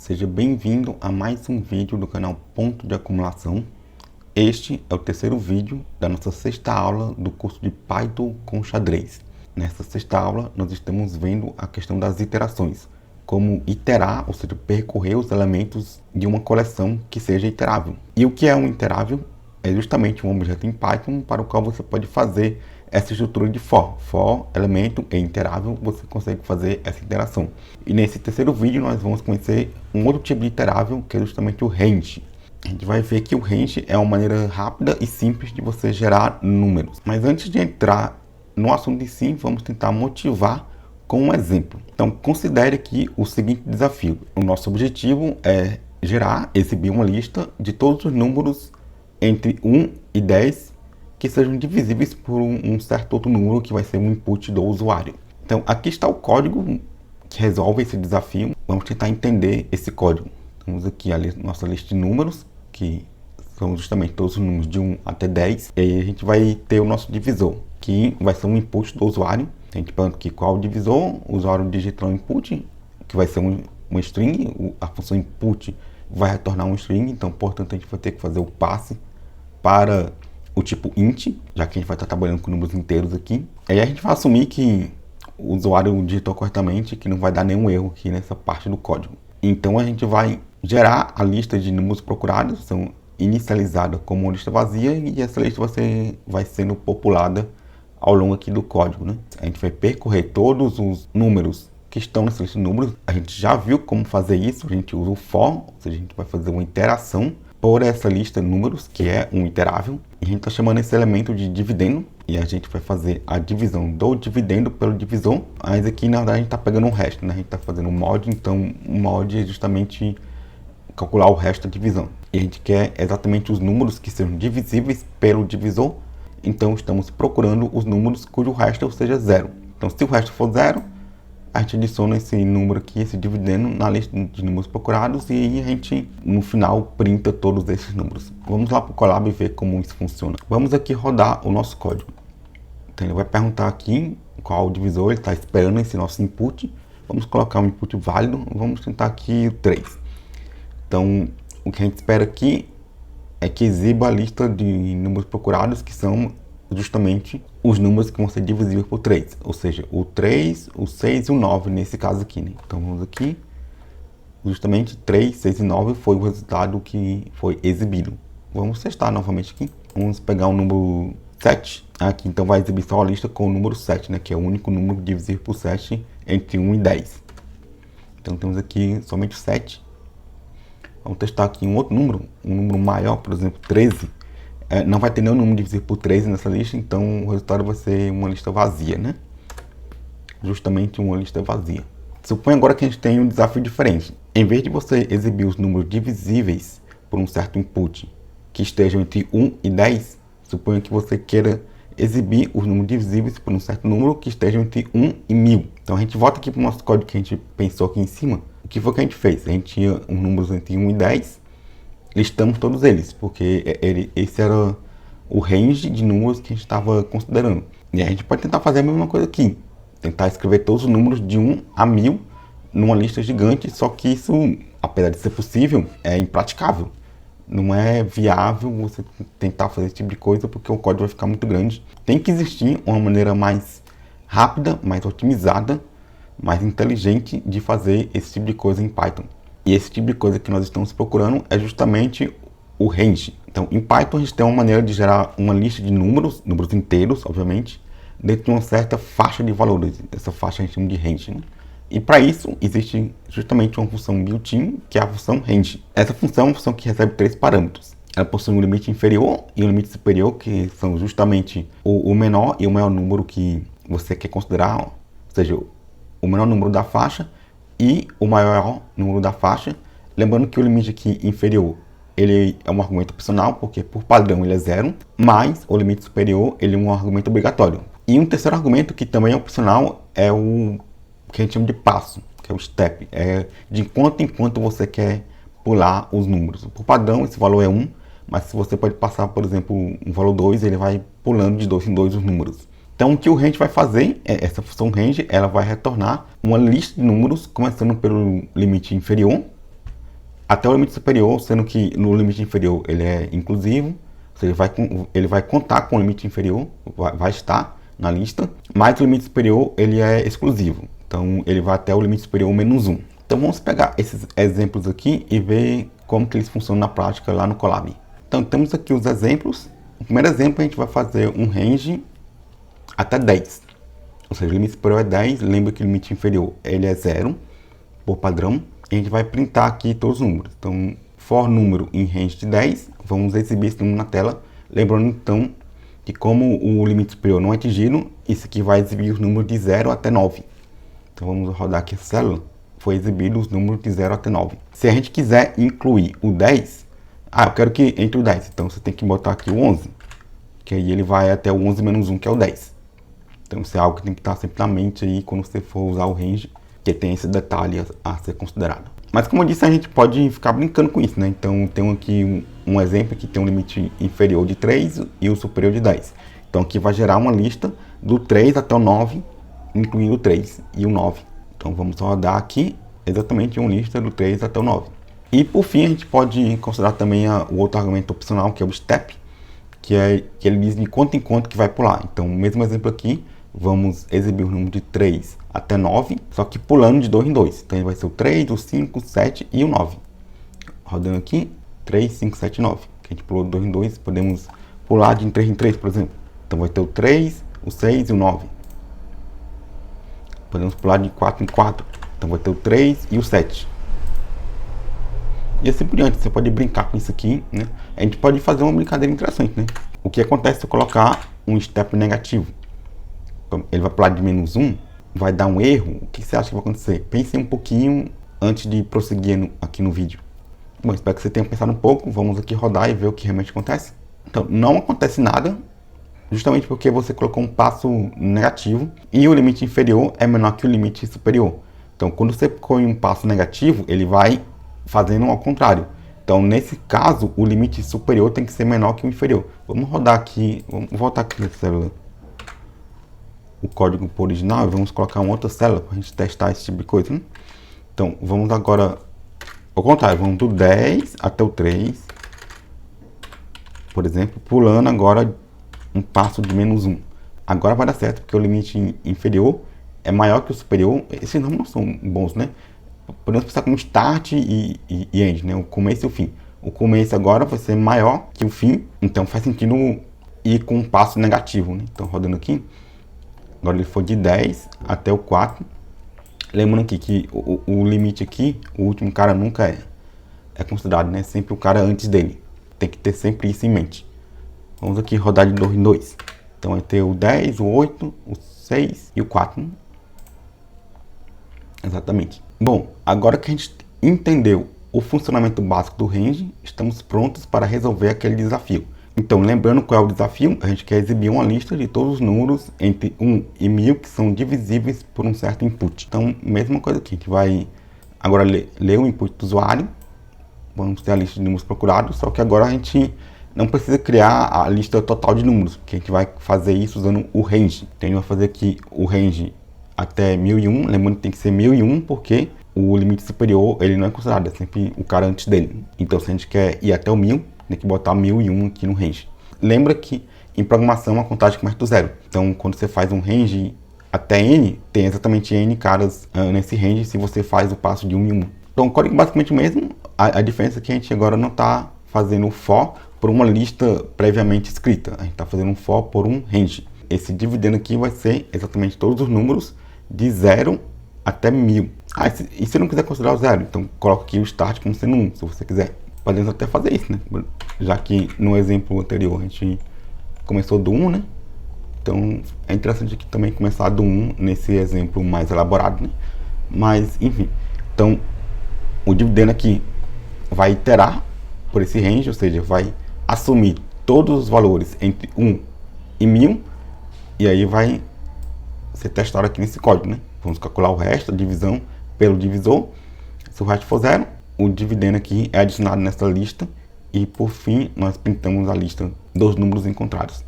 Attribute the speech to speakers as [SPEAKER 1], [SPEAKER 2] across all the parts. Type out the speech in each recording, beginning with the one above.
[SPEAKER 1] Seja bem-vindo a mais um vídeo do canal Ponto de Acumulação. Este é o terceiro vídeo da nossa sexta aula do curso de Python com xadrez. Nessa sexta aula, nós estamos vendo a questão das iterações, como iterar, ou seja, percorrer os elementos de uma coleção que seja iterável. E o que é um iterável? É justamente um objeto em Python para o qual você pode fazer essa estrutura de for. For, elemento e iterável, você consegue fazer essa interação. E nesse terceiro vídeo nós vamos conhecer um outro tipo de iterável, que é justamente o range. A gente vai ver que o range é uma maneira rápida e simples de você gerar números. Mas antes de entrar no assunto em si, vamos tentar motivar com um exemplo. Então, considere aqui o seguinte desafio. O nosso objetivo é exibir uma lista de todos os números entre 1 e 10 que sejam divisíveis por um certo outro número que vai ser um input do usuário. Então, aqui está o código que resolve esse desafio. Vamos tentar entender esse código. Temos aqui a nossa lista de números, que são justamente todos os números de 1 até 10. E aí a gente vai ter o nosso divisor, que vai ser um input do usuário. A gente pergunta aqui qual o divisor, o usuário digita um input, que vai ser uma string. A função input vai retornar um string, então, portanto, a gente vai ter que fazer o passe para o tipo int, já que a gente vai estar trabalhando com números inteiros aqui. Aí a gente vai assumir que o usuário digitou corretamente, que não vai dar nenhum erro aqui nessa parte do código. Então a gente vai gerar a lista de números procurados, são inicializada como uma lista vazia, e essa lista vai sendo populada ao longo aqui do código, né? A gente vai percorrer todos os números que estão nessa lista de números. A gente já viu como fazer isso, a gente usa o for, ou seja, a gente vai fazer uma iteração por essa lista de números, que é um iterável, e a gente está chamando esse elemento de dividendo, e a gente vai fazer a divisão do dividendo pelo divisor, mas aqui na verdade a gente está pegando o resto, né? A gente está fazendo um mod, então o mod é justamente calcular o resto da divisão. E a gente quer exatamente os números que sejam divisíveis pelo divisor, então estamos procurando os números cujo resto seja zero. Então se o resto for zero, a gente adiciona esse número aqui, esse dividendo, na lista de números procurados, e aí a gente, no final, printa todos esses números. Vamos lá para o Colab e ver como isso funciona. Vamos aqui rodar o nosso código. Então ele vai perguntar aqui qual o divisor, ele está esperando esse nosso input. Vamos colocar um input válido, vamos tentar aqui o 3. Então, o que a gente espera aqui é que exiba a lista de números procurados, que são justamente os números que vão ser divisíveis por 3, ou seja, o 3, o 6 e o 9 nesse caso aqui, né? Então vamos aqui, justamente 3, 6 e 9 foi o resultado que foi exibido. Vamos testar novamente aqui, vamos pegar o número 7, aqui então vai exibir só a lista com o número 7, né? Que é o único número divisível por 7 entre 1 e 10. Então temos aqui somente 7. Vamos testar aqui um outro número, um número maior, por exemplo, 13. Não vai ter nenhum número divisível por 13 nessa lista, então o resultado vai ser uma lista vazia, né? Justamente uma lista vazia. Suponha agora que a gente tem um desafio diferente. Em vez de você exibir os números divisíveis por um certo input que estejam entre 1 e 10, suponha que você queira exibir os números divisíveis por um certo número que estejam entre 1 e 1000. Então a gente volta aqui para o nosso código que a gente pensou aqui em cima. O que foi que a gente fez? A gente tinha os números entre 1 e 10, listamos todos eles, porque esse era o range de números que a gente estava considerando. E a gente pode tentar fazer a mesma coisa aqui. Tentar escrever todos os números de 1 a 1000 numa lista gigante, só que isso, apesar de ser possível, é impraticável. Não é viável você tentar fazer esse tipo de coisa, porque o código vai ficar muito grande. Tem que existir uma maneira mais rápida, mais otimizada, mais inteligente de fazer esse tipo de coisa em Python. E esse tipo de coisa que nós estamos procurando é justamente o range. Então, em Python, a gente tem uma maneira de gerar uma lista de números inteiros, obviamente, dentro de uma certa faixa de valores. Essa faixa a gente chama de range, né? E para isso, existe justamente uma função built-in, que é a função range. Essa função é uma função que recebe 3 parâmetros. Ela possui um limite inferior e um limite superior, que são justamente o menor e o maior número que você quer considerar, ou seja, o menor número da faixa e o maior número da faixa. Lembrando que o limite aqui inferior, ele é um argumento opcional, porque por padrão ele é 0, mas o limite superior ele é um argumento obrigatório. E um terceiro argumento que também é opcional é o que a gente chama de passo, que é o step, é de quanto em quanto você quer pular os números. Por padrão esse valor é 1, mas se você pode passar, por exemplo, um valor 2, ele vai pulando de 2 em 2 os números. Então o que o range vai fazer, essa função range, ela vai retornar uma lista de números, começando pelo limite inferior, até o limite superior, sendo que no limite inferior ele é inclusivo, ou seja, ele vai contar com o limite inferior, vai estar na lista, mas o limite superior ele é exclusivo, então ele vai até o limite superior menos 1. Então vamos pegar esses exemplos aqui e ver como que eles funcionam na prática lá no Colab. Então temos aqui os exemplos. O primeiro exemplo a gente vai fazer um range até 10, ou seja, o limite superior é 10, lembra que o limite inferior ele é 0, por padrão. A gente vai printar aqui todos os números. Então, for número em range de 10, vamos exibir esse número na tela. Lembrando então que como o limite superior não é atingido, isso aqui vai exibir os números de 0 até 9. Então vamos rodar aqui a célula. Foi exibido os números de 0 até 9. Se a gente quiser incluir o 10, eu quero que entre o 10. Então você tem que botar aqui o 11, que aí ele vai até o 11 menos 1, que é o 10. Então isso é algo que tem que estar sempre na mente aí quando você for usar o range, que tem esse detalhe a ser considerado. Mas como eu disse, a gente pode ficar brincando com isso, né? Então tem aqui um exemplo que tem um limite inferior de 3 e o superior de 10. Então aqui vai gerar uma lista do 3 até o 9, incluindo o 3 e o 9. Então vamos rodar aqui exatamente uma lista do 3 até o 9. E por fim a gente pode considerar também o outro argumento opcional, que é o step, que ele diz de quanto em quanto que vai pular. Então o mesmo exemplo aqui, vamos exibir o número de 3 até 9, só que pulando de 2 em 2. Então ele vai ser o 3, o 5, o 7 e o 9. Rodando aqui, 3, 5, 7, 9. Que a gente pulou de 2 em 2, podemos pular de 3 em 3, por exemplo. Então vai ter o 3, o 6 e o 9. Podemos pular de 4 em 4. Então vai ter o 3 e o 7. E assim por diante, você pode brincar com isso aqui, né? A gente pode fazer uma brincadeira interessante, né? O que acontece se eu colocar um step negativo? Ele vai pular de menos 1, vai dar um erro. O que você acha que vai acontecer? Pense um pouquinho antes de prosseguir aqui no vídeo. Bom, espero que você tenha pensado um pouco. Vamos aqui rodar e ver o que realmente acontece. Então, não acontece nada, justamente porque você colocou um passo negativo e o limite inferior é menor que o limite superior. Então, quando você põe um passo negativo, ele vai fazendo ao contrário. Então, nesse caso, o limite superior tem que ser menor que o inferior. Vamos rodar aqui, vamos voltar aqui nessa célula, o código por original, e vamos colocar uma outra célula para a gente testar esse tipo de coisa, né? Então, vamos agora ao contrário, vamos do 10 até o 3, por exemplo, pulando agora um passo de menos 1. Agora vai dar certo, porque o limite inferior é maior que o superior. Esses nomes não são bons, né? Podemos pensar como start e end, né? O começo e o fim. O começo agora vai ser maior que o fim, então faz sentido ir com um passo negativo, né? Então, rodando aqui, agora ele foi de 10 até o 4. Lembrando aqui que o limite aqui, o último cara nunca é considerado, né? Sempre o cara antes dele. Tem que ter sempre isso em mente. Vamos aqui rodar de 2 em 2. Então vai ter o 10, o 8, o 6 e o 4. Exatamente. Bom, agora que a gente entendeu o funcionamento básico do range, estamos prontos para resolver aquele desafio. Então, lembrando qual é o desafio, a gente quer exibir uma lista de todos os números entre 1 e 1000 que são divisíveis por um certo input. Então, mesma coisa aqui, a gente vai agora ler o input do usuário, vamos ter a lista de números procurados, só que agora a gente não precisa criar a lista total de números, porque a gente vai fazer isso usando o range. Então, a gente vai fazer aqui o range até 1001, lembrando que tem que ser 1001 porque o limite superior ele não é considerado, é sempre o cara antes dele. Então, se a gente quer ir até o 1000, tem que botar 1001 aqui no range. Lembra que em programação a contagem começa do zero. Então, quando você faz um range até n, tem exatamente n caras nesse range se você faz o passo de 1 em 1. Então, o código basicamente o mesmo. A diferença é que a gente agora não está fazendo o for por uma lista previamente escrita. A gente está fazendo um for por um range. Esse dividendo aqui vai ser exatamente todos os números de 0 até 1000. E se não quiser considerar o zero, então coloca aqui o start como sendo 1, se você quiser. Podemos até fazer isso, né? Já que no exemplo anterior a gente começou do 1, né? Então é interessante aqui também começar do 1 nesse exemplo mais elaborado, né? Mas, enfim. Então, o dividendo aqui vai iterar por esse range, ou seja, vai assumir todos os valores entre 1 e 1000, e aí vai ser testado aqui nesse código, né? Vamos calcular o resto, a divisão pelo divisor. Se o resto for zero, o dividendo aqui é adicionado nessa lista e, por fim, nós printamos a lista dos números encontrados.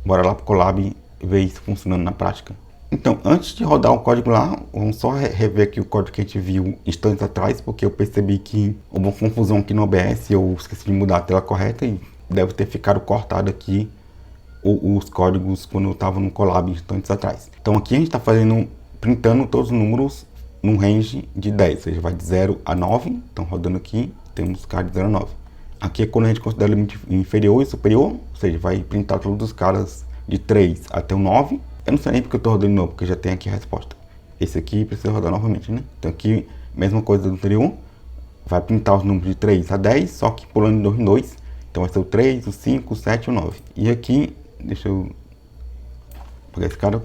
[SPEAKER 1] Bora lá para o Colab ver isso funcionando na prática. Então, antes de rodar o código lá, vamos só rever aqui o código que a gente viu instantes atrás, porque eu percebi que houve uma confusão aqui no OBS, eu esqueci de mudar a tela correta e deve ter ficado cortado aqui os códigos quando eu estava no Colab instantes atrás. Então aqui a gente está printando todos os números num range de 10, ou seja, vai de 0 a 9, então rodando aqui, temos caras de 0 a 9. Aqui é quando a gente considera o limite inferior e superior, ou seja, vai printar todos os caras de 3 até o 9. Eu não sei nem porque eu estou rodando de novo, porque já tem aqui a resposta. Esse aqui precisa rodar novamente, né? Então aqui, mesma coisa do anterior, vai printar os números de 3 a 10, só que pulando de 2 em 2. Então vai ser o 3, o 5, o 7 e o 9. E aqui, deixa eu pegar esse cara.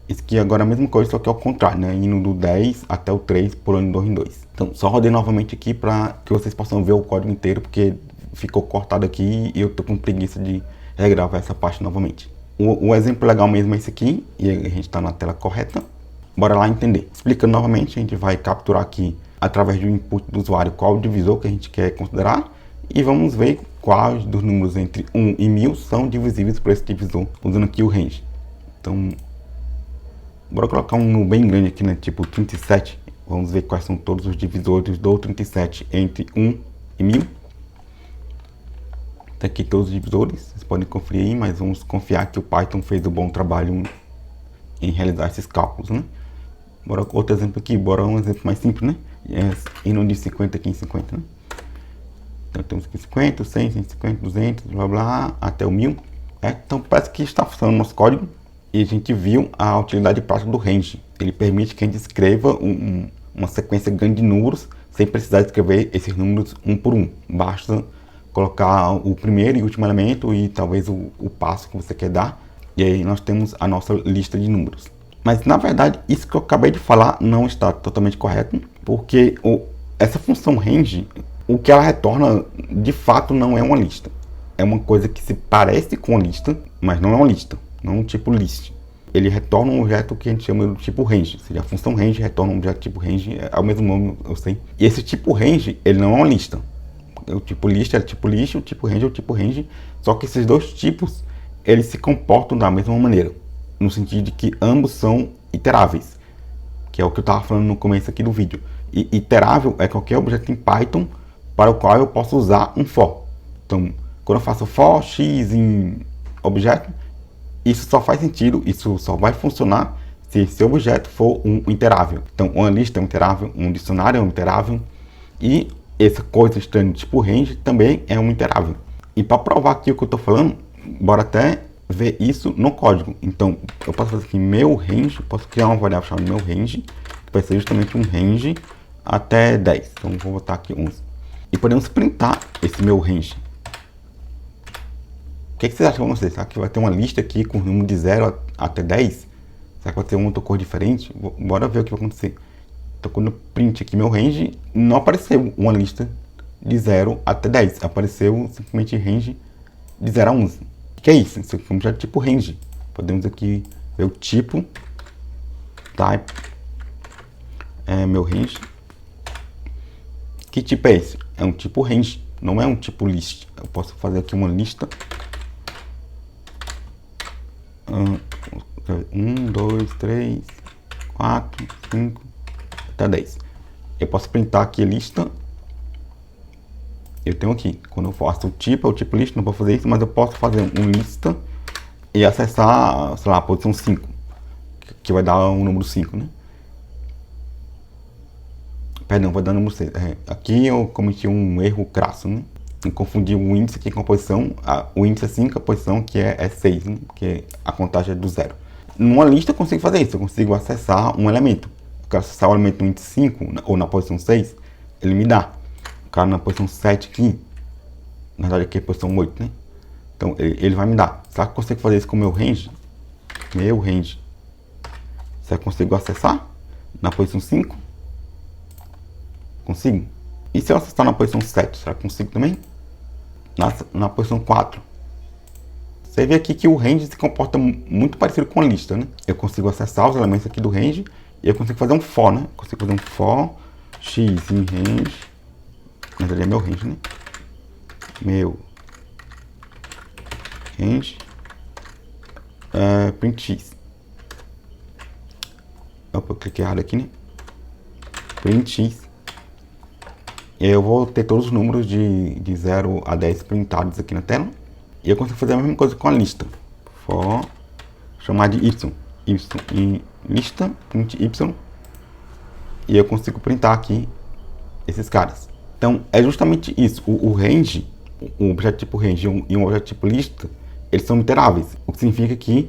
[SPEAKER 1] Esse aqui agora é a mesma coisa, só que ao contrário, né? Indo do 10 até o 3, pulando de 2 em 2. Então só rodei novamente aqui para que vocês possam ver o código inteiro, porque ficou cortado aqui e eu tô com preguiça de regravar essa parte novamente. O exemplo legal mesmo é esse aqui, e a gente está na tela correta. Bora lá entender. Explicando novamente, a gente vai capturar aqui, através do input do usuário, qual o divisor que a gente quer considerar. E vamos ver quais dos números entre 1 e 1000 são divisíveis por esse divisor, usando aqui o range. Então, bora colocar um número bem grande aqui, né? Tipo 37. Vamos ver quais são todos os divisores do 37 entre 1 e 1000. Tá aqui todos os divisores, vocês podem conferir aí, mas vamos confiar que o Python fez um bom trabalho em realizar esses cálculos, né? Bora outro exemplo aqui, bora um exemplo mais simples, né? Indo de 50 aqui em 50, né? Então temos aqui 50, 100, 150, 200, blá blá, até o 1000. Então parece que está funcionando o nosso código e a gente viu a utilidade prática do range. Ele permite que a gente escreva uma sequência grande de números sem precisar escrever esses números um por um. Basta colocar o primeiro e último elemento e talvez o passo que você quer dar. E aí nós temos a nossa lista de números. Mas na verdade isso que eu acabei de falar não está totalmente correto, porque essa função range, o que ela retorna de fato não é uma lista. É uma coisa que se parece com a lista, mas não é uma lista, não é um tipo list. Ele retorna um objeto que a gente chama de tipo range, ou seja, a função range retorna um objeto tipo range, é o mesmo nome, eu sei. E esse tipo range, ele não é uma lista. O tipo list é o tipo list, o tipo range é o tipo range, só que esses dois tipos, eles se comportam da mesma maneira, no sentido de que ambos são iteráveis, que é o que eu estava falando no começo aqui do vídeo. E iterável é qualquer objeto em Python para o qual eu posso usar um for. Então, quando eu faço for x em objeto, isso só faz sentido, isso só vai funcionar se esse objeto for um iterável. Então, uma lista é um iterável, um dicionário é um iterável, e essa coisa estranha tipo range também é um iterável. E para provar aqui o que eu estou falando, bora até ver isso no código. Então, eu posso fazer aqui meu range, posso criar uma variável chamada meu range, que vai ser justamente um range até 10. Então, vou botar aqui 11. E podemos printar esse meu range. O que vocês acham? Será que vai ter uma lista aqui com o número de 0 até 10? Será que vai ter uma outra cor diferente? Bora ver o que vai acontecer. Então, quando eu print aqui meu range, não apareceu uma lista de 0 até 10. Apareceu simplesmente range de 0 a 11. O que é isso? Isso aqui é um objeto tipo range. Podemos aqui ver o tipo, type, meu range. Que tipo é esse? É um tipo range, não é um tipo list. Eu posso fazer aqui uma lista. 1, 2, 3, 4, 5, até 10. Eu posso printar aqui a lista. Eu tenho aqui, quando eu faço o tipo list, não vou fazer isso, mas eu posso fazer um lista e acessar, sei lá, a posição 5, que vai dar o número 5, né? Perdão, vai dar o número 6. Aqui eu cometi um erro crasso, né? Eu confundi o índice aqui com a posição, o índice é 5, a posição que é 6, né? Porque a contagem é do 0. Numa lista eu consigo fazer isso, eu consigo acessar um elemento. Eu quero acessar o elemento no índice 5 ou na posição 6, ele me dá. O cara na posição 7 aqui, na verdade aqui é a posição 8, né? Então ele vai me dar. Será que eu consigo fazer isso com o meu range? Meu range. Será que eu consigo acessar na posição 5? Consigo. E se eu acessar na posição 7, será que consigo também? Na posição 4. Você vê aqui que o range se comporta muito parecido com a lista, né? Eu consigo acessar os elementos aqui do range e eu consigo fazer um for, né? Eu consigo fazer um for x em range. Na verdade é meu range, né? Meu range print x. cliquei errado aqui, né? Print X. E aí eu vou ter todos os números de 0 a 10 printados aqui na tela. E eu consigo fazer a mesma coisa com a lista. For chamar de Y. Y em lista, print Y. E eu consigo printar aqui esses caras. Então é justamente isso. O range, um objeto tipo range e um objeto tipo lista, eles são iteráveis. O que significa que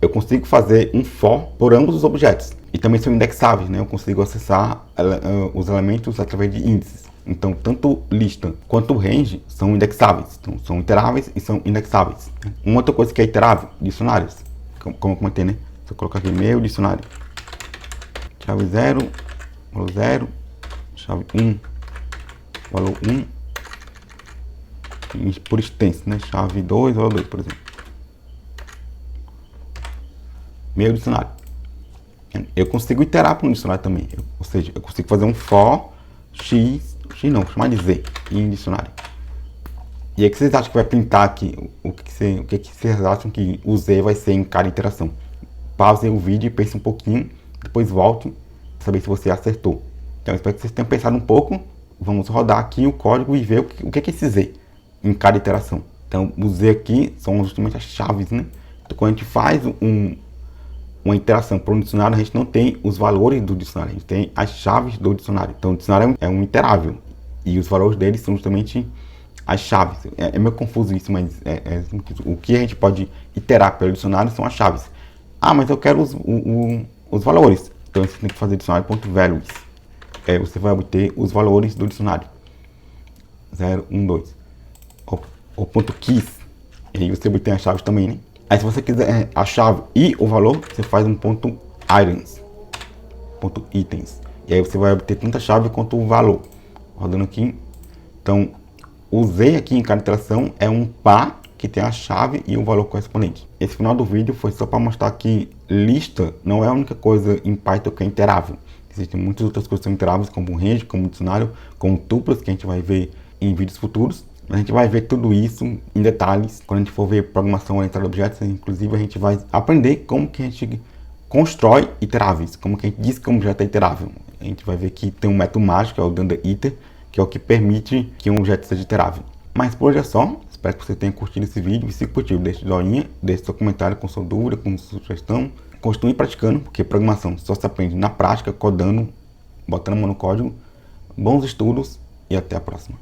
[SPEAKER 1] eu consigo fazer um for por ambos os objetos. E também são indexáveis, né? Eu consigo acessar os elementos através de índices. Então, tanto lista quanto range são indexáveis. Então, são iteráveis e são indexáveis. Uma outra coisa que é iterável, dicionários. Como eu comentei, né? Se eu colocar aqui meu dicionário. Chave 0, valor 0. Chave 1, valor 1. Por extenso, né? Chave 2, valor 2, por exemplo. Meu dicionário. Eu consigo iterar para um dicionário também. Ou seja, eu consigo fazer um for x não, vou chamar de z em dicionário. E aí que vocês acham que vai printar aqui? O que vocês acham que o z vai ser em cada iteração? Pause o vídeo e pense um pouquinho, depois volte para saber se você acertou. Então espero que vocês tenham pensado um pouco. Vamos rodar aqui o código e ver o que é esse z em cada iteração. Então o z aqui são justamente as chaves, né? Então quando a gente faz uma interação para um dicionário, a gente não tem os valores do dicionário, a gente tem as chaves do dicionário. Então o dicionário é um iterável e os valores dele são justamente as chaves. É meio confuso isso, mas o que a gente pode iterar pelo dicionário são as chaves. Ah, mas eu quero os valores. Então você tem que fazer dicionário.values. Você vai obter os valores do dicionário. 0, 1, 2. Ou ponto .keys. E aí você obtém as chaves também, né? Aí se você quiser a chave e o valor, você faz um ponto items. Ponto itens. E aí você vai obter tanto a chave quanto o valor. Rodando aqui. Então, o Z aqui em cada iteração é um par que tem a chave e o valor correspondente. Esse final do vídeo foi só para mostrar que lista não é a única coisa em Python que é iterável. Existem muitas outras coisas que são iteráveis, como range, como dicionário, como tuplas, que a gente vai ver em vídeos futuros. A gente vai ver tudo isso em detalhes quando a gente for ver programação orientada a objetos. Inclusive, a gente vai aprender como que a gente constrói iteráveis, como que a gente diz que um objeto é iterável. A gente vai ver que tem um método mágico, que é o dunder_iter, que é o que permite que um objeto seja iterável. Mas por hoje é só. Espero que você tenha curtido esse vídeo. E se curtiu, deixe joinha, deixe seu comentário com sua dúvida, com sua sugestão. Continue praticando, porque programação só se aprende na prática, codando, botando a mão no código. Bons estudos e até a próxima.